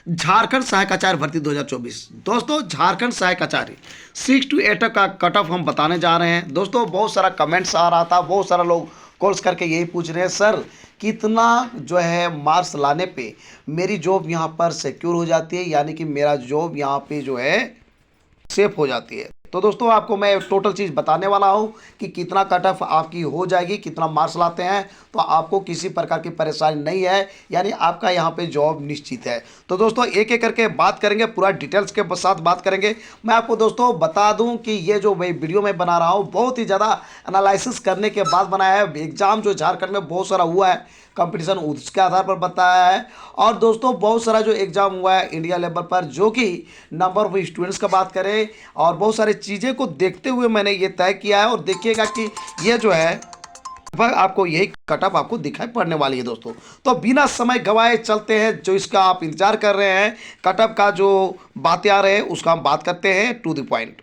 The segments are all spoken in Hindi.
झारखंड सहायक आचार्य भर्ती 2024। दोस्तों झारखंड सहायक आचार्य 6 to 8 का कट ऑफ हम बताने जा रहे हैं। दोस्तों बहुत सारा कमेंट्स आ रहा था, बहुत सारा लोग कॉल्स करके यही पूछ रहे हैं, सर कितना जो है मार्क्स लाने पे मेरी जॉब यहाँ पर सिक्योर हो जाती है, यानी कि मेरा जॉब यहाँ पे जो है सेफ हो जाती है। तो दोस्तों आपको मैं टोटल चीज़ बताने वाला हूँ कि कितना कट ऑफ आपकी हो जाएगी, कितना मार्क्स लाते हैं, तो आपको किसी प्रकार की परेशानी नहीं है, यानी आपका यहाँ पे जॉब निश्चित है। तो दोस्तों एक एक करके बात करेंगे, पूरा डिटेल्स के साथ बात करेंगे। मैं आपको दोस्तों बता दूं कि ये जो मैं वीडियो में बना रहा हूँ बहुत ही ज़्यादा एनालिसिस करने के बाद बनाया है। एग्ज़ाम जो झारखंड में बहुत सारा हुआ है कंपटीशन, उसके आधार पर बताया है। और दोस्तों बहुत सारा जो एग्ज़ाम हुआ है इंडिया लेवल पर, जो कि नंबर ऑफ स्टूडेंट्स का बात करें और बहुत सारी चीज़ें को देखते हुए मैंने ये तय किया है। और देखिएगा कि ये जो है लगभग आपको यही कटअप आपको दिखाई पड़ने वाली है दोस्तों। तो बिना समय गवाए चलते हैं, जो इसका आप इंतजार कर रहे हैं कटअप का जो बातें आ रहे हैं उसका हम बात करते हैं टू द पॉइंट।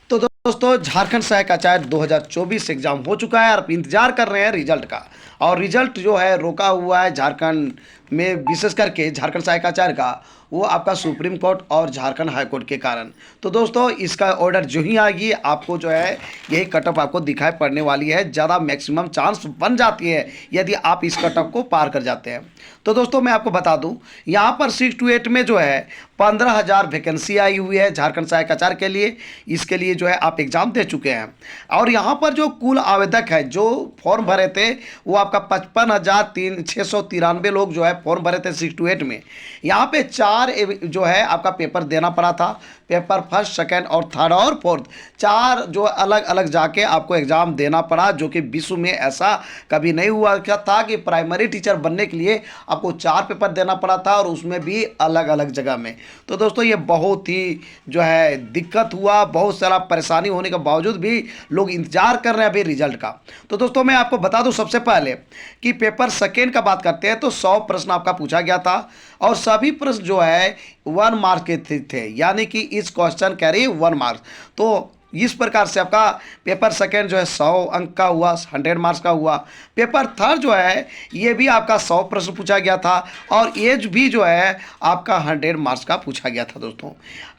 तो दोस्तों झारखंड सहायक आचार्य 2024 एग्जाम हो चुका है और आप इंतजार कर रहे हैं रिजल्ट का। और रिजल्ट जो है रोका हुआ है झारखंड में, विशेष करके झारखंड सहायक आचार्य का, वो आपका सुप्रीम कोर्ट और झारखंड हाई कोर्ट के कारण। तो दोस्तों इसका ऑर्डर जो ही आएगी आपको जो है यही कटअप आपको दिखाई पड़ने वाली है। ज़्यादा मैक्सिमम चांस बन जाती है यदि आप इस कटअप को पार कर जाते हैं। तो दोस्तों मैं आपको बता दूं यहाँ पर 6 to 8 में जो है 15,000 वैकेंसी आई हुई है झारखंड सहायक आचार्य के लिए। इसके लिए जो है आप एग्ज़ाम दे चुके हैं और यहाँ पर जो कुल आवेदक है जो फॉर्म भरे थे वो आपका 55,693 लोग जो है फॉर्म भरे थे 6 to 8 में। यहाँ पे 4 जो है आपका पेपर देना पड़ा था, पेपर फर्स्ट, सेकेंड और थर्ड और फोर्थ, 4 जो अलग अलग जाके आपको एग्ज़ाम देना पड़ा, जो कि विश्व में ऐसा कभी नहीं हुआ था कि प्राइमरी टीचर बनने के लिए आपको 4 पेपर देना पड़ा था और उसमें भी अलग अलग जगह में। तो दोस्तों ये बहुत ही जो है दिक्कत हुआ, बहुत सारा परेशानी होने के बावजूद भी लोग इंतजार कर रहे हैं अभी रिजल्ट का। तो दोस्तों मैं आपको बता दूं सबसे पहले कि पेपर सेकेंड का बात करते हैं तो 100 प्रश्न आपका पूछा गया था और सभी प्रश्न जो है 1 मार्क के थे, यानी कि इस क्वेश्चन कैरी 1 मार्क्स। तो इस प्रकार से आपका पेपर सेकेंड जो है 100 अंक का हुआ, 100 मार्क्स का हुआ। पेपर थर्ड जो है ये भी आपका 100 प्रश्न पूछा गया था और एज भी जो है आपका 100 मार्क्स का पूछा गया था दोस्तों।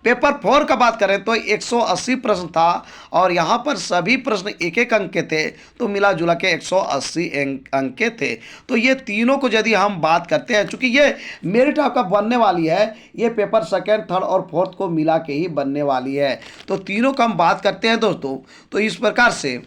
पेपर 4 का बात करें तो 180 प्रश्न था और यहाँ पर सभी प्रश्न एक एक अंक के थे, तो मिला जुला के 180 अंक के थे। तो ये तीनों को यदि हम बात करते हैं, चूंकि ये मेरिट आपका बनने वाली है, ये पेपर सेकेंड, थर्ड और फोर्थ को मिला के ही बनने वाली है, तो तीनों का हम बात करते हैं दोस्तों। तो इस प्रकार से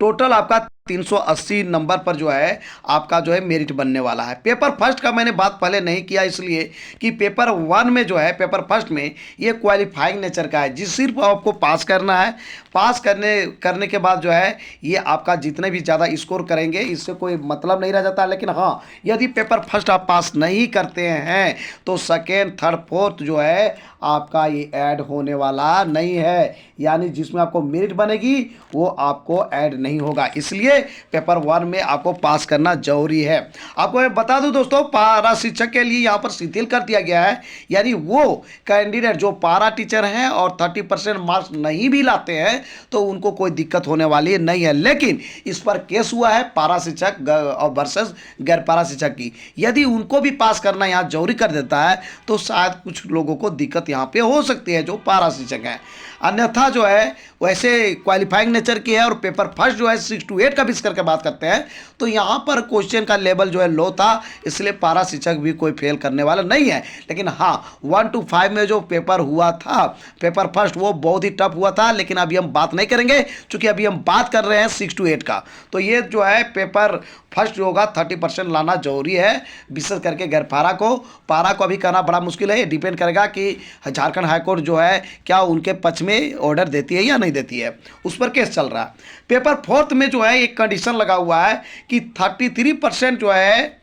टोटल आपका 380 नंबर पर जो है आपका जो है मेरिट बनने वाला है। पेपर फर्स्ट का मैंने बात पहले नहीं किया इसलिए कि पेपर 1 में जो है पेपर फर्स्ट में ये क्वालिफाइंग नेचर का है, जिस सिर्फ आपको पास करना है। पास करने के बाद जो है ये आपका जितने भी ज़्यादा स्कोर करेंगे इससे कोई मतलब नहीं रह जाता। लेकिन हाँ, यदि पेपर फर्स्ट आप पास नहीं करते हैं तो सेकेंड, थर्ड, फोर्थ जो है आपका ये ऐड होने वाला नहीं है, यानी जिसमें आपको मेरिट बनेगी वो आपको ऐड नहीं होगा। इसलिए पेपर 1 में आपको पास करना जरूरी है। आपको मैं बता दूं दोस्तों, पारा शिक्षक के लिए यहाँ पर शिथिल कर दिया गया है, यानी वो कैंडिडेट जो पारा टीचर हैं और 30% मार्क्स नहीं भी लाते हैं तो उनको कोई दिक्कत होने वाली नहीं है। लेकिन इस पर केस हुआ है पारा शिक्षक और वर्सेस गैर पारा शिक्षक की, यदि उनको भी पास करना यहाँ जरूरी कर देता है तो शायद कुछ लोगों को दिक्कत यहाँ पे हो सकती है जो पारा शिक्षक हैं। अन्यथा जो है वैसे क्वालिफाइंग नेचर की है। और पेपर फर्स्ट जो है 6 to 8 का भी करके बात करते हैं तो यहाँ पर क्वेश्चन का लेवल जो है लो था, इसलिए पारा शिक्षक भी कोई फेल करने वाला नहीं है। लेकिन हाँ 1 to 5 में जो पेपर हुआ था पेपर फर्स्ट, वो बहुत ही टफ हुआ था, लेकिन अभी हम बात नहीं करेंगे क्योंकि अभी हम बात कर रहे हैं 6 to 8 का। तो ये जो है पेपर फर्स्ट जो होगा 30% लाना जरूरी है, विशेष करके गैर पारा को। पारा को अभी करना बड़ा मुश्किल है, ये डिपेंड करेगा कि झारखंड हाईकोर्ट जो है क्या उनके पक्ष में ऑर्डर देती है या नहीं देती है, उस पर केस चल रहा है। पेपर फोर्थ में जो है एक कंडीशन लगा हुआ है कि 33% जो है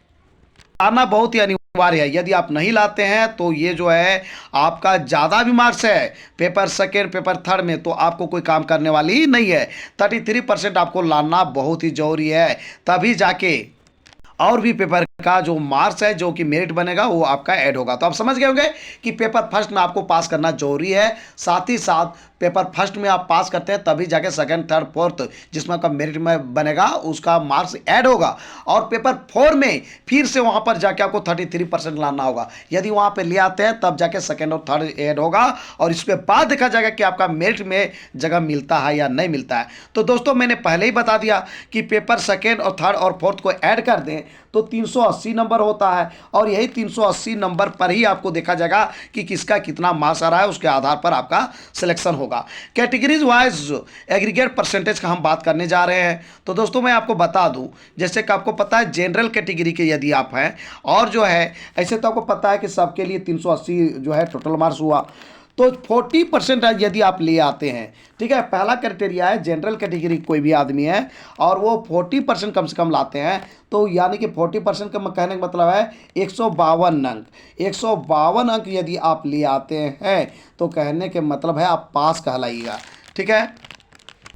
आना बहुत ही अनिवार्य है। यदि आप नहीं लाते हैं तो ये जो है आपका ज़्यादा भी मार्क्स है पेपर सेकेंड, पेपर थर्ड में, तो आपको कोई काम करने वाली ही नहीं है। 33% आपको लाना बहुत ही जरूरी है, तभी जाके और भी पेपर का जो मार्क्स है, जो कि मेरिट बनेगा, वो आपका ऐड होगा। तो आप समझ गए होंगे कि पेपर फर्स्ट में आपको पास करना जरूरी है। साथ ही साथ पेपर फर्स्ट में आप पास करते हैं तभी जाके सेकंड, थर्ड, फोर्थ जिसमें आपका मेरिट में बनेगा उसका मार्क्स ऐड होगा। और पेपर 4 में फिर से वहां पर जाके आपको 33% लाना होगा। यदि वहां पे ले आते हैं तब जाके सेकंड और थर्ड ऐड होगा, और इसके बाद देखा जाएगा कि आपका मेरिट में जगह मिलता है या नहीं मिलता है। तो दोस्तों मैंने पहले ही बता दिया कि पेपर सेकेंड और थर्ड और फोर्थ को ऐड कर दें तो 380 नंबर होता है, और यही 380 नंबर पर ही आपको देखा जाएगा कि किसका कितना मार्क्स आ रहा है, उसके आधार पर आपका सिलेक्शन होगा। कैटेगरीज वाइज एग्रीगेट परसेंटेज का हम बात करने जा रहे हैं। तो दोस्तों मैं आपको बता दूं, जैसे कि आपको पता है जनरल कैटेगरी के यदि आप हैं, और जो है ऐसे तो आपको पता है कि सबके लिए 380 जो है टोटल मार्क्स हुआ, तो 40% यदि आप ले आते हैं, ठीक है, पहला क्राइटेरिया है जनरल कैटेगरी कोई भी आदमी है और वो 40% कम से कम लाते हैं, तो यानी कि 40% का कहने का मतलब है 152 अंक। 152 अंक यदि आप ले आते हैं तो कहने के मतलब है आप पास कहलाइएगा, ठीक है,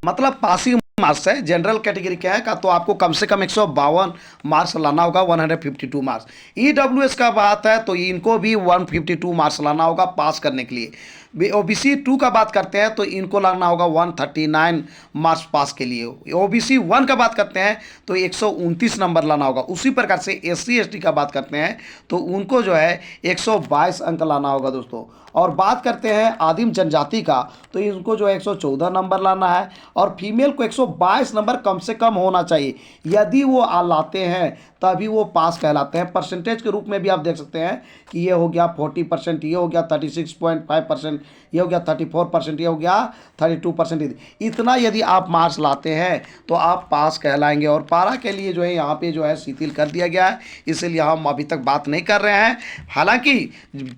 मतलब पासिंग मार्क्स है। जनरल कैटेगरी क्या है का तो आपको कम से कम 152 मार्क्स लाना होगा, 152 मार्क्स। ईडब्ल्यूएस का बात है तो इनको भी 152 मार्क्स लाना होगा पास करने के लिए। ओबीसी 2 का बात करते हैं तो इनको लाना होगा 139 मार्क्स पास के लिए। ओबीसी 1 का बात करते हैं तो 129 नंबर लाना होगा। उसी प्रकार से एससी एसटी का बात करते हैं तो उनको जो है 122 अंक लाना होगा दोस्तों। और बात करते हैं आदिम जनजाति का तो इनको जो है 114 नंबर लाना है, और फीमेल को 122 नंबर कम से कम होना चाहिए। यदि वो लाते हैं तभी वो पास कहलाते हैं। परसेंटेज के रूप में भी आप देख सकते हैं कि ये हो गया 40%, ये हो गया 36.5%, ये हो गया 34%, ये हो गया 32%। इतना यदि आप मार्क्स लाते हैं तो आप पास कहलाएंगे। और पारा के लिए जो है यहाँ पे जो है शिथिल कर दिया गया है, इसीलिए हम अभी तक बात नहीं कर रहे हैं। हालांकि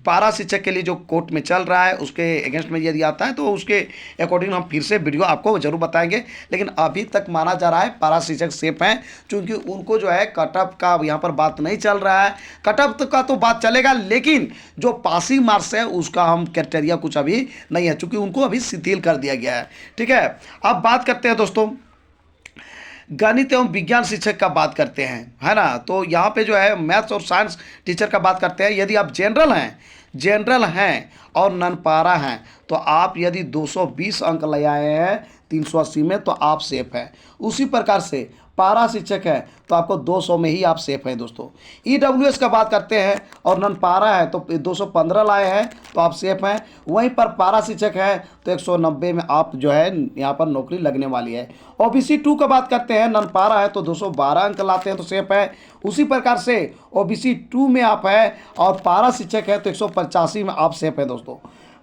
पारा शिक्षक के लिए जो कोर्ट में चल रहा है उसके अगेंस्ट में यदि आता है तो उसके अकॉर्डिंग हम फिर से वीडियो आपको जरूर बताएंगे, लेकिन अभी तक माना जा रहा है पारा शिक्षक सेफ हैं, क्योंकि उनको जो है कटअप का यहाँ पर बात नहीं चल रहा है। कटअप का तो बात चलेगा, लेकिन जो पासिंग मार्क्स है उसका हम क्राइटेरिया कुछ अभी नहीं है, क्योंकि उनको अभी शिथिल कर दिया गया है, ठीक है। अब बात करते हैं दोस्तों गणित एवं विज्ञान शिक्षक का बात करते हैं, है ना। तो यहाँ पे जो है मैथ्स और साइंस टीचर का बात करते हैं। यदि आप जनरल हैं और नन पारा हैं तो आप यदि 220 अंक ले आए हैं 380 में तो आप सेफ हैं। उसी प्रकार से पारा शिक्षक है तो आपको 200 में ही आप सेफ हैं दोस्तों। ईडब्ल्यूएस का बात करते हैं और नन पारा है तो 215 लाए हैं तो आप सेफ हैं। वहीं पर पारा शिक्षक है तो 190 में आप जो है यहाँ पर नौकरी लगने वाली है। ओबीसी 2 का बात करते हैं, नन पारा है तो 212 अंक लाते हैं तो सेफ है। उसी प्रकार से ओबीसी 2 में आप है और पारा शिक्षक है तो 185 में आप सेफ है दोस्तों।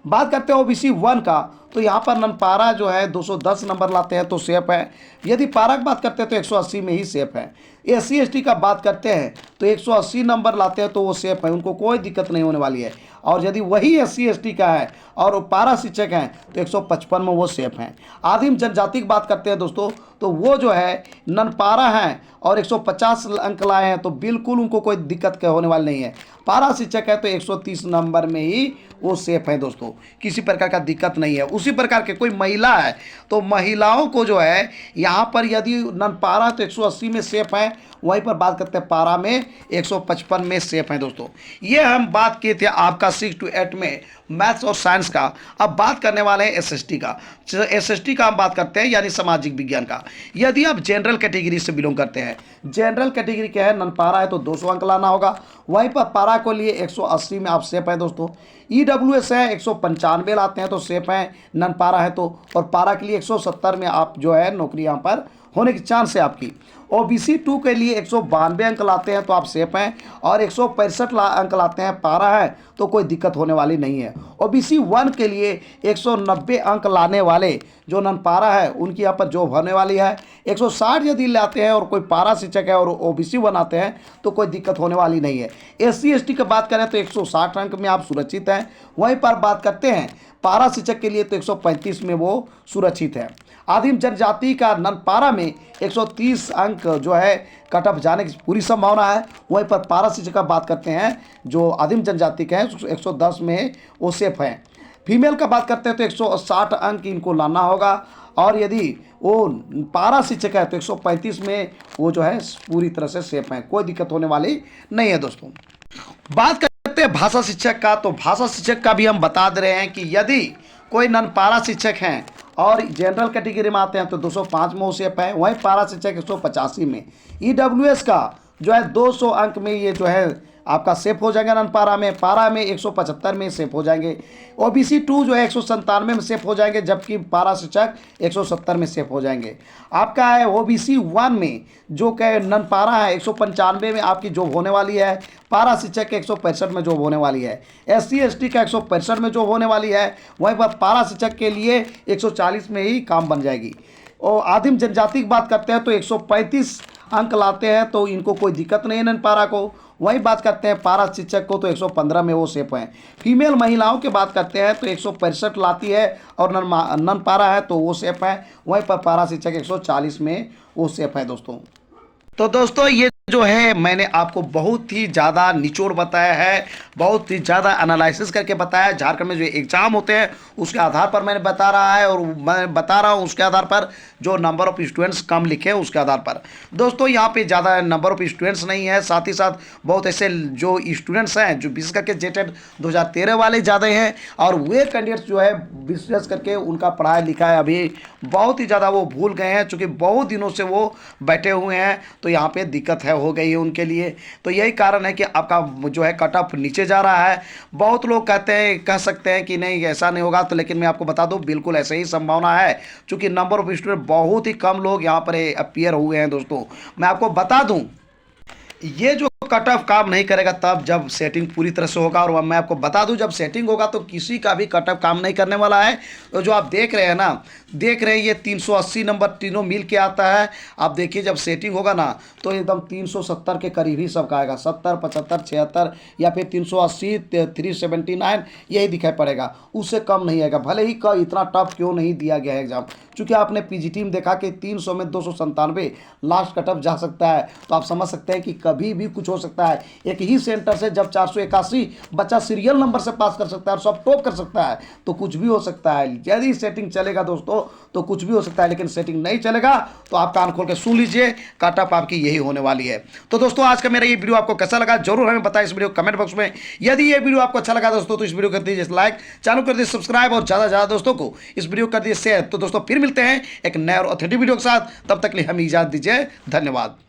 बात करते हैं ओबीसी 1 का तो यहाँ पर नन पारा जो है 210 नंबर लाते हैं तो सेफ है। यदि पारा की बात करते हैं तो 180 में ही सेफ है। एससी एसटी का बात करते हैं तो 180 नंबर लाते हैं तो वो सेफ है, उनको कोई दिक्कत नहीं होने वाली है। और यदि वही एससी एसटी का है और वो पारा शिक्षक हैं तो 155 में वो सेफ हैं। आदिम जनजाति की बात करते हैं दोस्तों तो वो जो है नन पारा हैं और 150 अंक लाए हैं तो बिल्कुल उनको कोई दिक्कत होने वाली नहीं है। पारा शिक्षक है तो 130 नंबर में ही वो सेफ है दोस्तों, किसी प्रकार का दिक्कत नहीं है। उसी प्रकार के कोई महिला है तो महिलाओं को जो है यहाँ पर यदि नन पारा तो 180 में सेफ है, वहीं पर बात करते हैं पारा में 155 में सेफ है दोस्तों। ये हम बात किए थे आपका 6 to 8 में मैथ्स और साइंस का। अब बात करने वाले हैं एसएसटी का। एसएसटी का हम बात करते हैं यानी सामाजिक विज्ञान का। यदि आप जनरल कैटेगरी से बिलोंग करते हैं, जनरल कैटेगरी क्या है, नन पारा है तो 200 अंक लाना होगा। वहीं पर पारा को लिए 180 में आप सेफ है दोस्तों। ईडब्ल्यूएस है 195 लाते हैं तो सेफ है, नन पारा है तो। और पारा के लिए 170 में आप जो है नौकरी यहाँ पर होने की चांस है आपकी। ओबीसी 2 के लिए 192 अंक लाते हैं तो आप सेफ हैं, और 165 अंक लाते हैं पारा है तो कोई दिक्कत होने वाली नहीं है। ओबीसी 1 के लिए 190 अंक लाने वाले जो नन पारा है उनकी यहाँ पर जॉब होने वाली है। 160 यदि लाते हैं और कोई पारा शिक्षक है और ओबीसी बनाते हैं तो कोई दिक्कत होने वाली नहीं है। एससी एसटी की बात करें तो 160 अंक में आप सुरक्षित हैं। वहीं पर बात करते हैं पारा शिक्षक के लिए तो 135 में वो सुरक्षित है। आदिम जनजाति का नन पारा में 130 अंक जो है कटअप जाने की पूरी संभावना है। वहीं पर पारा शिक्षक का बात करते हैं जो आदिम जनजाति के हैं 110 में वो सेफ हैं। फीमेल का बात करते हैं तो 160 अंक इनको लाना होगा, और यदि वो पारा शिक्षक है तो 135 में वो जो है पूरी तरह से सेफ है, कोई दिक्कत होने वाली नहीं है दोस्तों। बात करते हैं भाषा शिक्षक का, तो भाषा शिक्षक का भी हम बता दे रहे हैं कि यदि कोई नन पारा शिक्षक हैं और जनरल कैटेगरी में आते हैं तो 205 में वो सेफ है, वहीं पारा शिक्षक 185 में। ईडब्ल्यूएस का जो है 200 अंक में ये जो है आपका सेफ हो जाएगा नन पारा में, पारा में 175 में सेफ हो जाएंगे, ओबीसी 2 जो है 197 में सेफ हो जाएंगे, जबकि पारा शिक्षक 170 में सेफ हो जाएंगे। आपका है ओबीसी 1 में जो कि नन पारा है 195 में आपकी जॉब होने वाली है, पारा शिक्षक के 165 में जॉब होने वाली है, SC ST का 165 में जॉब होने वाली है, वहीं पर पारा शिक्षक के लिए 140 में ही काम बन जाएगी। और आदिम जनजाति की बात करते हैं तो 135 अंक लाते हैं तो इनको कोई दिक्कत नहीं है नन पारा को। वही बात करते हैं पारा शिक्षक को तो 115 में वो सेफ हैं। फीमेल महिलाओं की बात करते हैं तो 165 लाती है और नन पारा है तो वो सेफ है, वहीं पर पारा शिक्षक 140 में वो सेफ है दोस्तों। तो दोस्तों ये जो है मैंने आपको बहुत ही ज़्यादा निचोड़ बताया है, बहुत ही ज़्यादा एनालिसिस करके बताया। झारखंड में जो एग्ज़ाम होते हैं उसके आधार पर मैंने बता रहा है, और मैं बता रहा हूँ उसके आधार पर जो नंबर ऑफ़ स्टूडेंट्स कम लिखे हैं उसके आधार पर। दोस्तों यहाँ पे ज़्यादा नंबर ऑफ़ स्टूडेंट्स नहीं है, साथ ही साथ बहुत ऐसे जो स्टूडेंट्स हैं जो विशेष करके जेटेड 2013 वाले ज़्यादा हैं, और वे कैंडिडेट्स जो है विशेष करके उनका पढ़ाई लिखाई अभी बहुत ही ज़्यादा वो भूल गए हैं, चूँकि बहुत दिनों से वो बैठे हुए हैं, तो यहाँ पे दिक्कत है हो गई है उनके लिए। तो यही कारण है कि आपका जो है कट ऑफ नीचे जा रहा है। बहुत लोग कहते हैं, कह सकते हैं कि नहीं ऐसा नहीं होगा, तो लेकिन मैं आपको बता दूं बिल्कुल ऐसे ही संभावना है, क्योंकि नंबर ऑफ स्टूडेंट बहुत ही कम लोग यहाँ पर अपीयर हुए हैं दोस्तों। मैं आपको बता दूं ये जो कट ऑफ काम नहीं करेगा तब जब सेटिंग पूरी तरह से होगा, और मैं आपको बता दूं जब सेटिंग होगा तो किसी का भी कट ऑफ काम नहीं करने वाला है। तो जो आप देख रहे हैं ना, देख रहे हैं ये 380 नंबर तीनों मिल के आता है। आप देखिए जब सेटिंग होगा ना तो एकदम 370 के करीब ही सबका आएगा, 70 75 76 या फिर 380 379 यही दिखाई पड़ेगा, उससे कम नहीं आएगा। भले ही का इतना टफ क्यों नहीं दिया गया है एग्जाम, चूँकि आपने पीजीटी में देखा कि 300 में 297 लास्ट कट ऑफ जा सकता है, तो आप समझ सकते हैं कि कभी भी कुछ हो सकता है। एक ही सेंटर से जब 481 बच्चा सीरियल नंबर से पास कर सकता है और सब टॉप कर सकता है, तो कुछ भी हो सकता है। यदि सेटिंग चलेगा दोस्तों तो कुछ भी हो सकता है, लेकिन सेटिंग नहीं चलेगा तो आप कान खोल के सुन लीजिए, कट ऑफ आपकी यही होने वाली है। तो दोस्तों आज का मेरा ये वीडियो आपको कैसा लगा जरूर हमें बताएं इस वीडियो कमेंट बॉक्स में। यदि ये वीडियो आपको अच्छा लगा दोस्तों तो इस वीडियो कर दीजिए लाइक, चैनल कर दीजिए सब्सक्राइब, और ज़्यादा से ज़्यादा दोस्तों को इस वीडियो कर दीजिए शेयर। तो दोस्तों फिर मिलते हैं एक नए और ऑथेंटिक वीडियो के साथ, तब तक के लिए हमें इजाज़त दीजिए, धन्यवाद।